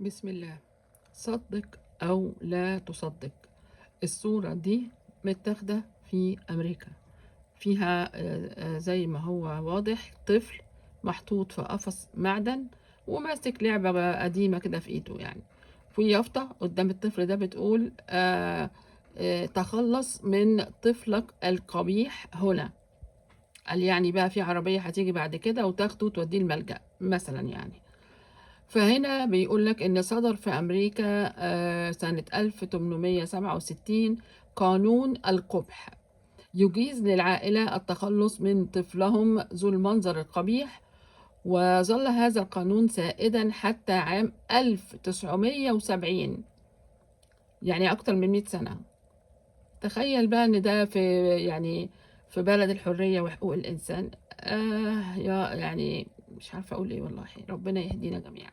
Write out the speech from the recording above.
بسم الله. صدق أو لا تصدق، الصورة دي متاخدة في أمريكا. فيها زي ما هو واضح طفل محطوط في قفص معدن وماسك لعبة قديمة كده في إيده يعني. في يافطة قدام الطفل ده بتقول تخلص من طفلك القبيح هنا. قال يعني بقى في عربية هتيجي بعد كده وتاخده وتوديه الملجأ مثلا يعني. فهنا بيقول لك إن صدر في أمريكا سنة 1867 قانون القبح يجيز للعائلة التخلص من طفلهم ذو المنظر القبيح، وظل هذا القانون سائدا حتى عام 1970، يعني أكتر من 100 سنة. تخيل بقى إن ده في يعني في بلد الحرية وحقوق الإنسان. يعني مش عارفة أقول إيه والله، ربنا يهدينا جميعا.